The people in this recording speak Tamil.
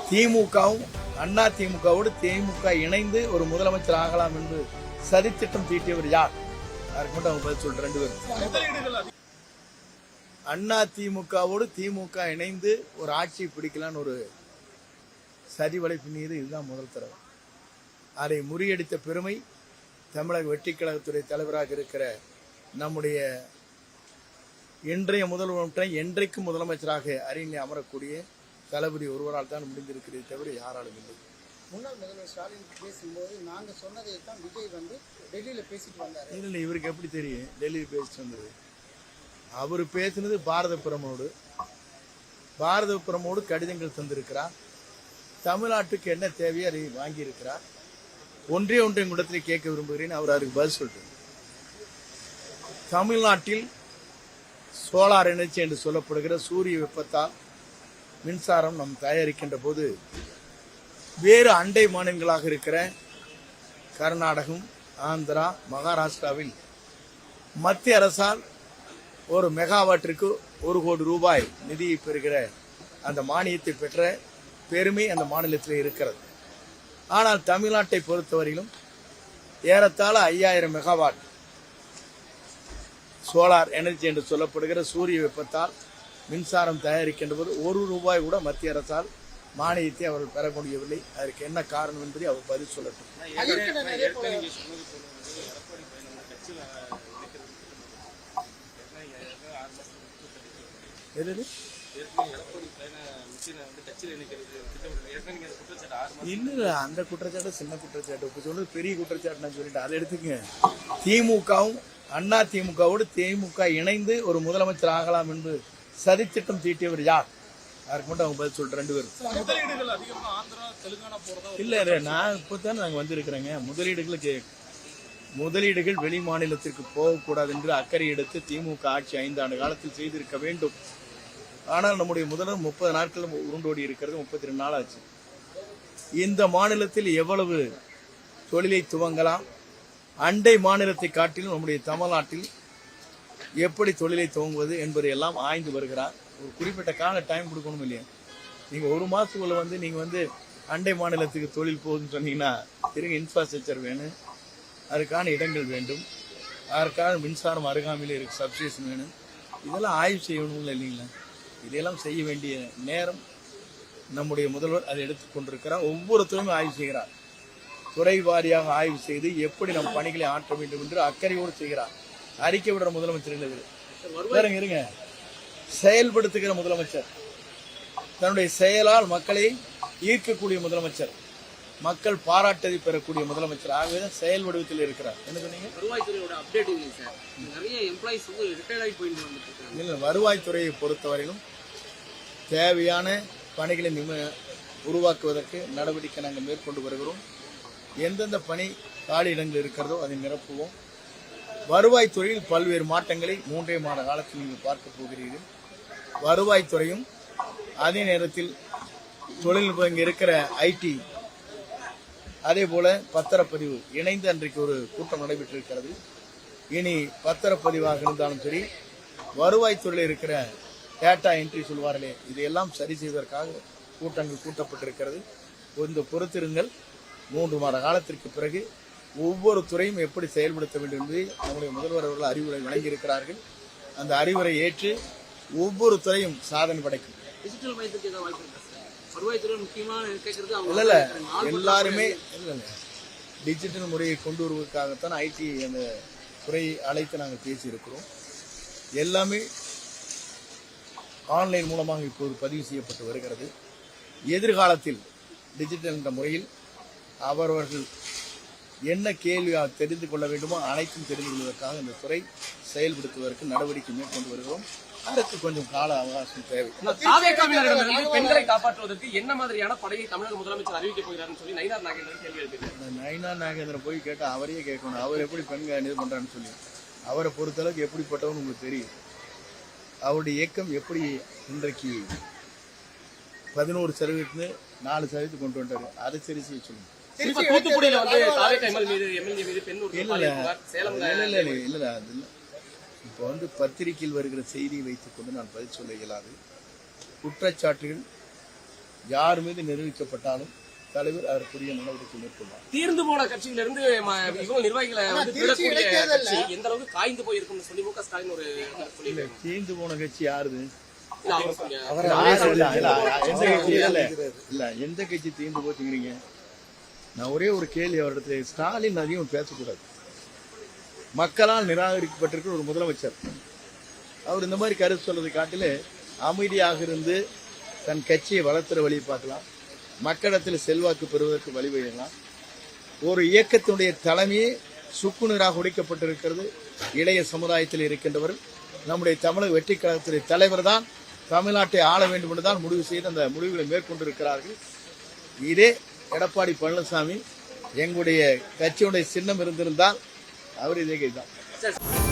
திமுகவும் அண்ணா திமுகவோடு திமுக இணைந்து ஒரு முதலமைச்சர் ஆகலாம் என்று சதித்திட்டம் தீட்டியவர் யார்? அதுக்கு மட்டும் அவங்க பதில் சொல்ற ரெண்டு பேரும். அண்ணா திமுகவோடு திமுக இணைந்து ஒரு ஆட்சியை பிடிக்கலான்னு ஒரு சதி வலை பின்னியது இதுதான் முதல் தடவை. அதை முறியடித்த பெருமை தமிழக வெற்றிக் கழகத்துறை தலைவராக இருக்கிற நம்முடைய இன்றைய முதல்வர் என்றைக்கும் முதலமைச்சராக அரியணை அமரக்கூடிய தளபதி ஒருவரால் தான் முடிந்திருக்கிறதே தவிர யாராலும் இல்லை. முன்னாள் முதல்வர் ஸ்டாலின் பேசும்போது நாங்க சொன்னதை தான் விஜய் டெல்லியில பேசிட்டு வந்தாரு. இல்லை, இவருக்கு எப்படி தெரியும் டெல்லியில் பேசிட்டு வந்தது? அவர் பேசினது பாரத பிரமோடு கடிதங்கள் தந்திருக்கிறார். தமிழ்நாட்டுக்கு என்ன தேவையோ அதை வாங்கி இருக்கிறார். ஒன்றை உங்களிடத்தில் கேட்க விரும்புகிறேன். அவர் அதுக்கு பதில் சொல்லிட்டு, தமிழ்நாட்டில் சோலார் எனர்ஜி என்று சொல்லப்படுகிற சூரிய வெப்பத்தால் மின்சாரம் நாம் தயாரிக்கின்ற போது வேறு அண்டை மாநிலங்களாக இருக்கிற கர்நாடகம், ஆந்திரா, மகாராஷ்டிராவில் மத்திய அரசால் ஒரு மெகாவாட்டிற்கு 1 கோடி ரூபாய் நிதியை பெறுகிற அந்த மானியத்தை பெற்ற பெருமை அந்த மாநிலத்தில் இருக்கிறது. ஆனால் தமிழ்நாட்டை பொறுத்தவரையிலும் ஏறத்தாழ 5000 மெகாவாட் சோலார் எனர்ஜி என்று சொல்லப்படுகிற சூரிய வெப்பத்தால் மின்சாரம் தயாரிக்கின்ற போது 1 ரூபாய் கூட மத்திய அரசால் மானியத்தை அவர்கள் பெற முடியவில்லை. அதற்கு என்ன காரணம் என்பதை அவர் பதில் சொல்லட்டும். இல்ல, அந்த குற்றச்சாட்டு சின்ன குற்றச்சாட்டு. இப்ப சொல்றது பெரிய குற்றச்சாட்டு நான் சொல்லிட்டேன். அதை எடுத்துக்கங்க. திமுகவும் அண்ணா திமுகவோடு திமுக இணைந்து ஒரு முதலமைச்சர் ஆகலாம் என்று சதித்திட்டம் தீட்டியவர் யார்? அதுக்கு மட்டும் அவங்க பதில் சொல்லிட்டு ரெண்டு பேரும். இல்ல, நான் இப்பதான் நாங்க வந்திருக்கிறேங்க. முதலீடுகள் வெளி மாநிலத்திற்கு போகக்கூடாது என்று அக்கறை எடுத்து திமுக ஆட்சி 5 ஆண்டு காலத்தில் செய்திருக்க வேண்டும். ஆனால் நம்முடைய முதல்வர் 30 நாட்கள் உருண்டோடி இருக்கிறது. 32 நாள் ஆச்சு. இந்த மாநிலத்தில் எவ்வளவு தொழிலை துவங்கலாம், அண்டை மாநிலத்தை காட்டிலும் நம்முடைய தமிழ்நாட்டில் எப்படி தொழிலை துவங்குவது என்பதை எல்லாம் ஆய்ந்து வருகிறார். ஒரு குறிப்பிட்ட கால டைம் கொடுக்கணும் இல்லையா? நீங்க 1 மாசத்துக்குள்ள நீங்க அண்டை மாநிலத்துக்கு தொழில் போகுதுன்னு சொன்னீங்கன்னா திரும்ப இன்ஃப்ராஸ்ட்ரக்சர் வேணும், அதுக்கான இடங்கள் வேண்டும், அதற்கான மின்சாரம் அருகாமையில் இருக்கு, சப்ஸ்டேஷன் வேணும். இதெல்லாம் ஆய்வு செய்யணும் இல்லைங்களா? இதையெல்லாம் செய்ய வேண்டிய நேரம் நம்முடைய முதல்வர் அதை எடுத்துக் கொண்டிருக்கிறார். ஒவ்வொரு துறையும் ஆய்வு செய்கிறார். துறை வாரியாக ஆய்வு செய்து எப்படி நம் பணிகளை ஆற்ற வேண்டும் என்று அக்கறையோடு செய்கிறார். அறிக்கை விடுற முதலமைச்சர் இல்லை, இருங்க, செயல்படுத்துகிற முதலமைச்சர், தன்னுடைய செயலால் மக்களை ஈர்க்கக்கூடிய முதலமைச்சர், மக்கள் பாராட்டதை பெறக்கூடிய முதலமைச்சர். ஆகவே செயல் வடிவத்தில் இருக்கிறார். என்ன சொன்னீங்க? வருவாய்த்துறையோட அப்டேட் இல்லை சார். நிறைய எம்ப்ளாயிஸ் ரிட்டையர்ட் ஆகி போயிட்டு வந்துட்டு. இல்லை, வருவாய்த்துறையை பொறுத்தவரையிலும் தேவையான பணிகளை உருவாக்குவதற்கு நடவடிக்கை நாங்கள் மேற்கொண்டு வருகிறோம். எந்தெந்த பணி காலி இடங்கள் இருக்கிறதோ அதை நிரப்புவோம். வருவாய்த்துறையில் பல்வேறு மாற்றங்களை 3 மாத காலத்தில் நீங்கள் பார்க்க போகிறீர்கள். வருவாய்த்துறையும் அதே நேரத்தில் தொழில்நுட்பம் இங்கே இருக்கிற ஐடி, அதே போல பத்திரப்பதிவு இணைந்து அன்றைக்கு ஒரு கூட்டம் நடைபெற்றிருக்கிறது. இனி பத்திரப்பதிவாக இருந்தாலும் சரி, வருவாய்த்துறையில் இருக்கிற டேட்டா என்ட்ரி சொல்வார்களே, இதையெல்லாம் சரி செய்வதற்காக கூட்டங்கள் கூட்டப்பட்டிருக்கிறது. இந்த பொறுத்திருங்கள். 3 மாத காலத்திற்கு பிறகு ஒவ்வொரு துறையும் எப்படி செயல்படுத்த வேண்டும் என்பதை நம்முடைய முதல்வர் அவர்கள் அறிவுரை வழங்கியிருக்கிறார்கள். அந்த அறிவுரை ஏற்று ஒவ்வொரு துறையும் சாதனை படைக்கும். எல்லாருமே டிஜிட்டல் முறையை கொண்டு வருவதற்காகத்தான் ஐடி அந்த துறையை அழைத்து நாங்கள் பேசியிருக்கிறோம். எல்லாமே ஆன்லைன் மூலமாக இப்போது பதிவு செய்யப்பட்டு வருகிறது. எதிர்காலத்தில் டிஜிட்டல் என்ற முறையில் அவரவர்கள் என்ன கேள்வி தெரிந்து கொள்ள வேண்டுமோ அனைத்தும் தெரிந்து கொள்வதற்காக இந்த துறை செயல்படுத்துவதற்கு நடவடிக்கை மேற்கொண்டு வருகிறோம். அதற்கு கொஞ்சம் கால அவகாசம் தேவை. பெண்களை காப்பாற்றுவதற்கு என்ன மாதிரியான படையை தமிழக முதலமைச்சர் அறிவிக்க போகிறார்னு சொல்லி நயினார் நாகேந்திரன் கேள்வி எழுப்பினார். நயினார் நாகேந்திரன் போய் கேட்டால் அவரையே கேட்கணும். அவர் எப்படி பெண்கள் இது பண்றான்னு சொல்லி அவரை பொறுத்தளவுக்கு எப்படிப்பட்டவன்னு உங்களுக்கு தெரியும். அவருடைய இயக்கம் எப்படி இன்றைக்கு 11% 4% கொண்டு வந்தாரு. அதை சரி செய்ய சொல்லுங்க. இப்போ பத்திரிகையில் வருகிற செய்தியை வைத்துக் கொண்டு நான் பதில் சொல்ல இயலாது. குற்றச்சாட்டுகள் யார் மீது நிரூபிக்கப்பட்டாலும் தலைவர் அதற்குரிய நடவடிக்கை மேற்கொள்வார். தீர்ந்து போன கட்சியில இருந்து இவங்க நிர்வாகிகளை வந்து திருச்சி திருடக்கூடிய இடைத்தேர்தல்ல கட்சி எந்த அளவுக்கு காய்ந்து போயிருக்கும்னு சொல்லி மு.க. ஸ்டாலின் ஒரு சொல்லியிருக்காங்க. தீர்ந்து போன கட்சி யாருது? இல்ல, அவர் சொன்ன- எந்த கட்சி தீர்ந்து போச்சுங்கிறீங்க? நான் ஒரே ஒரு கேள்வி அவரிடத்துல, ஸ்டாலின் அதிகம் பேசக்கூடாது. மக்களால் நிராகரிக்கப்பட்டிருக்கிற ஒரு முதலமைச்சர் அவர் இந்த மாதிரி கருத்து சொல்றதை காட்டிலே அமைதியாக இருந்து தன் கட்சியை வளர்த்துற வழியை பார்க்கலாம், மக்களிடத்தில் செல்வாக்கு பெறுவதற்கு வழிவகையலாம். ஒரு இயக்கத்தினுடைய தலைமையே சுக்குநீராக உடைக்கப்பட்டிருக்கிறது. இளைய சமுதாயத்தில் இருக்கின்றவர்கள் நம்முடைய தமிழக வெற்றி கழகத்துடைய தலைவர் தான் தமிழ்நாட்டை ஆள வேண்டும் என்று தான் முடிவு செய்து அந்த முடிவுகளை மேற்கொண்டிருக்கிறார்கள். இதே எடப்பாடி பழனிசாமி எங்களுடைய கட்சியுடைய சின்னம் இருந்திருந்தால் அவர் இதே கைதான்.